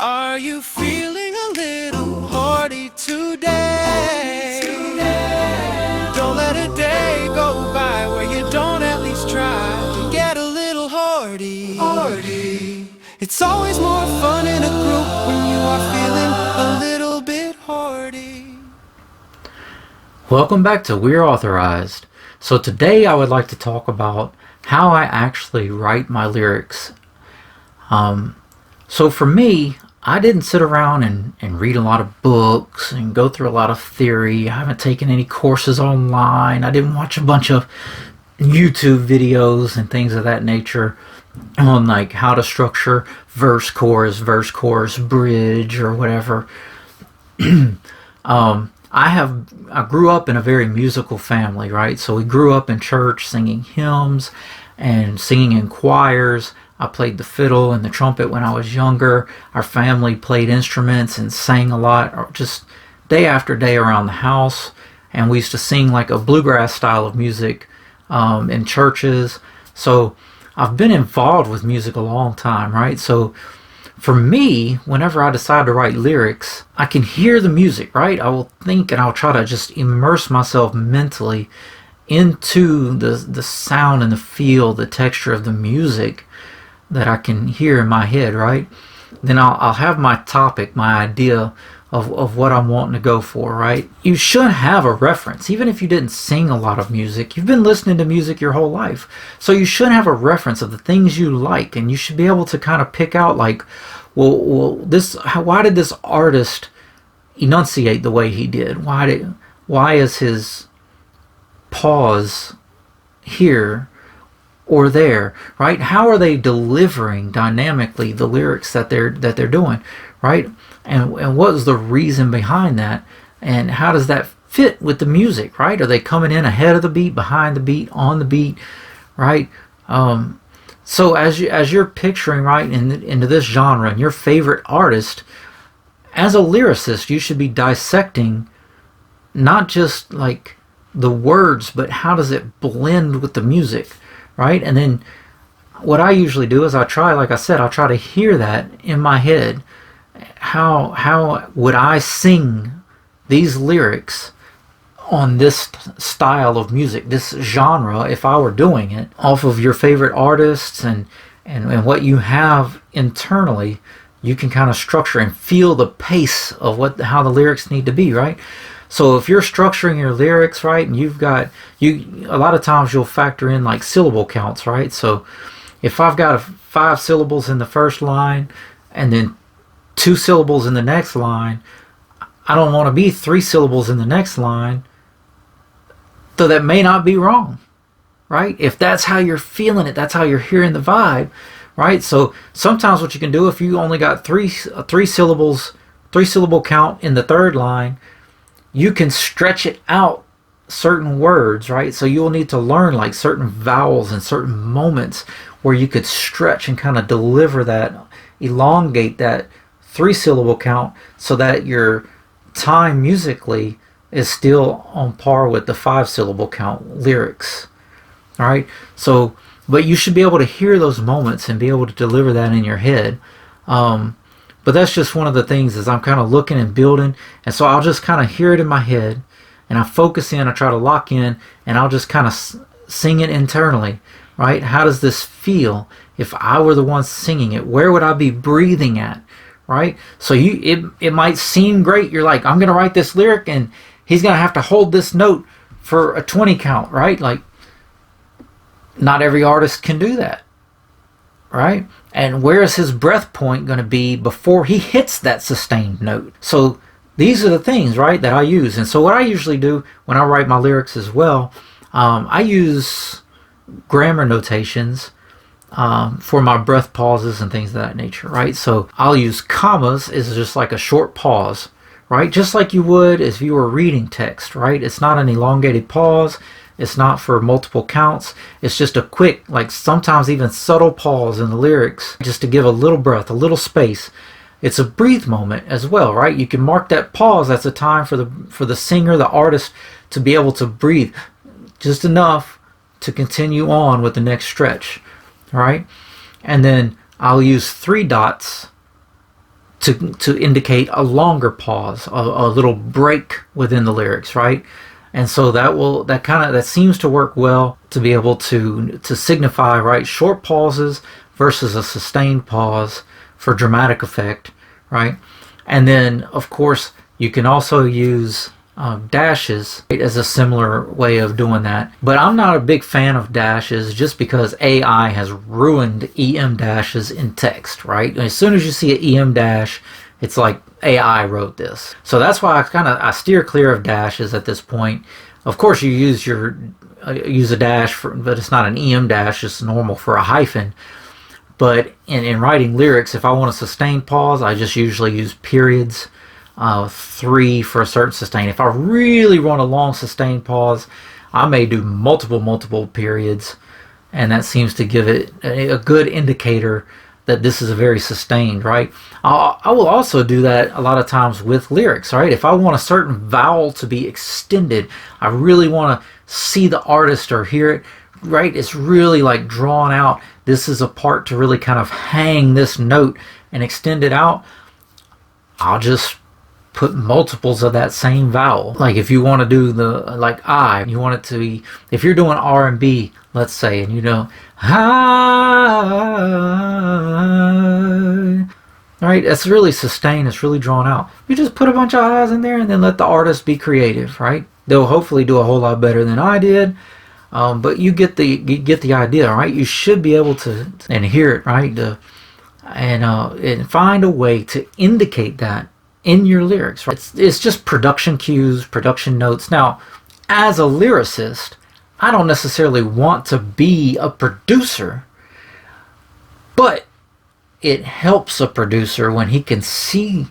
Are you feeling a little horny today? Don't let a day go by where you don't at least try to get a little horny. It's always more fun in a group when you are feeling a little bit horny. Welcome back to WeirAuthor-ized. So today I would like to talk about how I actually write my lyrics. So for me, I didn't sit around and read a lot of books and go through a lot of theory. I haven't taken any courses online. I didn't watch a bunch of YouTube videos and things of that nature on like how to structure verse, chorus, bridge, or whatever. I grew up in a very musical family, right? So we grew up in church singing hymns and singing in choirs. I played the fiddle and the trumpet when I was younger. Our family played instruments and sang a lot, just day after day around the house. And we used to sing like a bluegrass style of music in churches. So I've been involved with music a long time, right? So for me, whenever I decide to write lyrics, I can hear the music, right? I will think and I'll try to just immerse myself mentally into the sound and the feel, the texture of the music that I can hear in my head, right? Then I'll have my topic, my idea of what I'm wanting to go for, right? You should have a reference. Even if you didn't sing a lot of music, you've been listening to music your whole life. So you should have a reference of the things you like, and you should be able to kind of pick out like, why did this artist enunciate the way he did? Why is his pause here or there, right? How are they delivering dynamically the lyrics that they're doing, right? And what is the reason behind that? And how does that fit with the music, right? Are they coming in ahead of the beat, behind the beat, on the beat, right? So as you're picturing right into this genre and your favorite artist, as a lyricist, you should be dissecting not just like the words, but how does it blend with the music, right? And then what I usually do is I'll try to hear that in my head. How would I sing these lyrics on this style of music, this genre, if I were doing it off of your favorite artists and what you have internally? You can kind of structure and feel the pace of how the lyrics need to be, right? So if you're structuring your lyrics right, and a lot of times you'll factor in like syllable counts, right? So if I've got 5 syllables in the first line and then 2 syllables in the next line, I don't want to be 3 syllables in the next line. So that may not be wrong, right? If that's how you're feeling it, that's how you're hearing the vibe, right? So sometimes what you can do, if you only got three syllables, 3 syllable count in the third line, you can stretch it out certain words, right? So you'll need to learn like certain vowels and certain moments where you could stretch and kind of deliver that, elongate that 3 syllable count so that your time musically is still on par with the 5 syllable count lyrics. All right. So, but you should be able to hear those moments and be able to deliver that in your head. But that's just one of the things is I'm kind of looking and building. And so I'll just kind of hear it in my head and I focus in, I try to lock in, and I'll just kind of sing it internally, right? How does this feel if I were the one singing it? Where would I be breathing at, right? So it might seem great. You're like, I'm going to write this lyric and he's going to have to hold this note for a 20 count, right? Like, not every artist can do that, right? And where is his breath point going to be before he hits that sustained note? So these are the things, right, that I use. And so what I usually do when I write my lyrics as well, I use grammar notations for my breath pauses and things of that nature, right? So I'll use commas as just like a short pause, right? Just like you would if you were reading text, right? It's not an elongated pause. It's not for multiple counts. It's just a quick, like sometimes even subtle pause in the lyrics just to give a little breath, a little space. It's a breathe moment as well, right? You can mark that pause. That's a time for the singer, the artist, to be able to breathe just enough to continue on with the next stretch, right? And then I'll use 3 dots to indicate a longer pause, a little break within the lyrics, right? And so that seems to work well to be able to signify, right, short pauses versus a sustained pause for dramatic effect, right? And then, of course, you can also use dashes as a similar way of doing that. But I'm not a big fan of dashes just because AI has ruined EM dashes in text, right? As soon as you see an EM dash, it's like AI wrote this. So that's why I steer clear of dashes at this point. Of course, you use a dash, but it's not an EM dash, it's normal for a hyphen. But in writing lyrics, if I want a sustained pause, I just usually use periods, 3 for a certain sustain. If I really want a long sustained pause, I may do multiple periods, and that seems to give it a good indicator that this is a very sustained, right? I will also do that a lot of times with lyrics, right? If I want a certain vowel to be extended, I really want to see the artist or hear it, right? It's really like drawn out. This is a part to really kind of hang this note and extend it out. I'll just put multiples of that same vowel. Like if you want to do you want it to be, if you're doing R&B, let's say, and you know, right, that's really sustained, it's really drawn out. You just put a bunch of highs in there and then let the artist be creative, right? They'll hopefully do a whole lot better than I did. But you get the idea, right? You should be able to and hear it, right? And find a way to indicate that in your lyrics, right? It's just production cues, production notes. Now, as a lyricist, I don't necessarily want to be a producer, but it helps a producer when he can see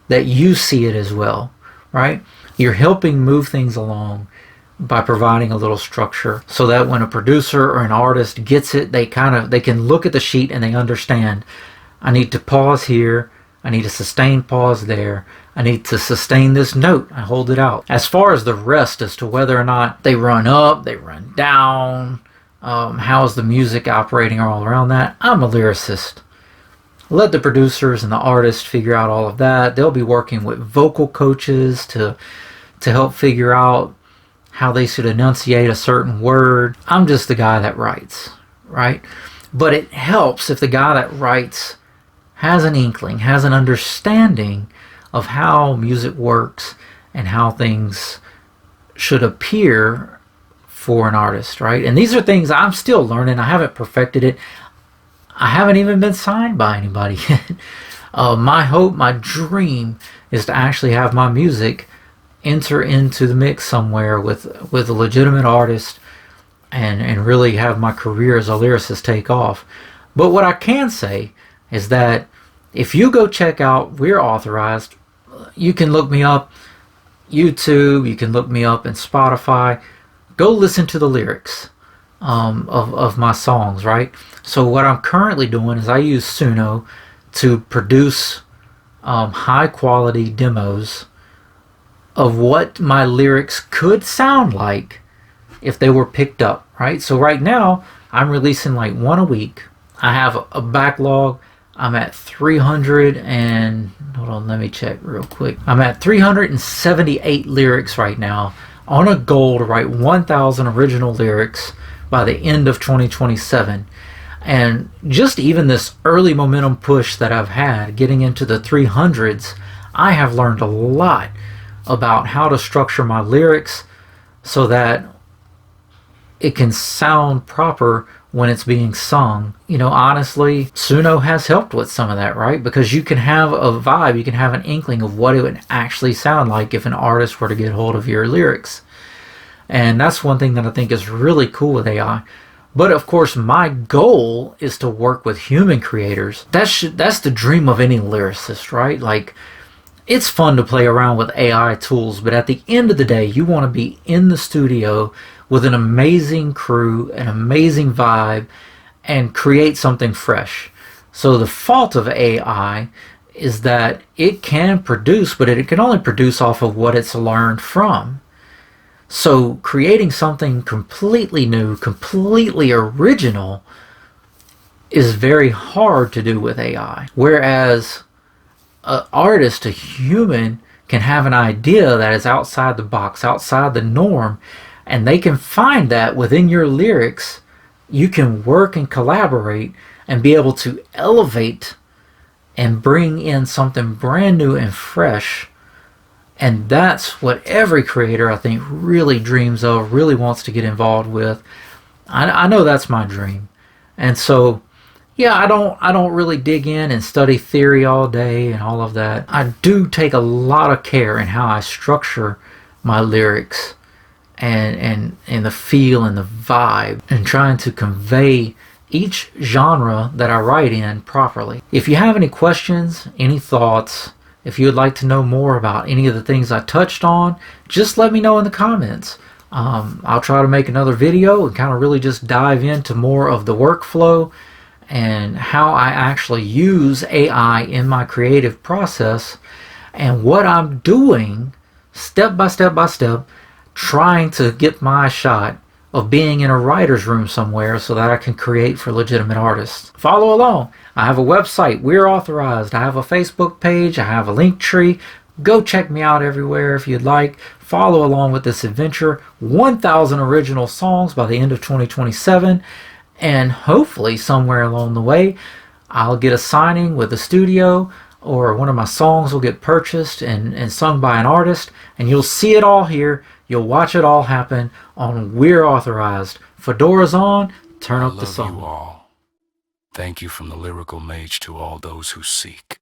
that you see it as well, right? You're helping move things along by providing a little structure so that when a producer or an artist gets it, they can look at the sheet and they understand, I need to pause here, I need a sustained pause there, I need to sustain this note, I hold it out. As far as the rest, as to whether or not they run up, they run down, how's the music operating all around that, I'm a lyricist. Let the producers and the artists figure out all of that. They'll be working with vocal coaches to help figure out how they should enunciate a certain word. I'm just the guy that writes, right? But it helps if the guy that writes has an inkling, has an understanding of how music works and how things should appear for an artist, right? And these are things I'm still learning. I haven't perfected it. I haven't even been signed by anybody yet. My hope, my dream is to actually have my music enter into the mix somewhere with a legitimate artist and really have my career as a lyricist take off. But what I can say is that if you go check out WeirAuthor-ized, you can look me up YouTube, you can look me up in Spotify. Go listen to the lyrics of my songs, right? So what I'm currently doing is I use Suno to produce high quality demos of what my lyrics could sound like if they were picked up, right? So right now I'm releasing like one a week. I have a backlog. I'm at 300 and hold on, let me check real quick. I'm at 378 lyrics right now, on a goal to write 1,000 original lyrics by the end of 2027. And just even this early momentum push that I've had getting into the 300s, I have learned a lot about how to structure my lyrics so that it can sound proper when it's being sung. You know, honestly, Suno has helped with some of that, right? Because you can have a vibe, you can have an inkling of what it would actually sound like if an artist were to get hold of your lyrics. And that's one thing that I think is really cool with AI. But of course, my goal is to work with human creators. That's the dream of any lyricist, right? Like, it's fun to play around with AI tools, but at the end of the day, you want to be in the studio with an amazing crew, an amazing vibe, and create something fresh. So the fault of AI is that it can produce, but it can only produce off of what it's learned from. So creating something completely new, completely original is very hard to do with AI. Whereas an artist, a human, can have an idea that is outside the box, outside the norm, and they can find that within your lyrics, you can work and collaborate and be able to elevate and bring in something brand new and fresh. And that's what every creator, I think, really dreams of, really wants to get involved with. I know that's my dream. And so, yeah, I don't really dig in and study theory all day and all of that. I do take a lot of care in how I structure my lyrics and the feel and the vibe, and trying to convey each genre that I write in properly. If you have any questions, any thoughts, if you would like to know more about any of the things I touched on, just let me know in the comments. I'll try to make another video and kind of really just dive into more of the workflow and how I actually use AI in my creative process, and what I'm doing step by step by step, trying to get my shot of being in a writer's room somewhere so that I can create for legitimate artists. Follow along. I have a website, WeirAuthor-ized. I have a Facebook page. I have a link tree. Go check me out everywhere if you'd like. Follow along with this adventure. 1,000 original songs by the end of 2027. And hopefully somewhere along the way, I'll get a signing with a studio, or one of my songs will get purchased and sung by an artist. And you'll see it all here. You'll watch it all happen on WeirAuthor-ized. Fedora's on. Turn up the song. I love you all. Thank you from the lyrical mage to all those who seek.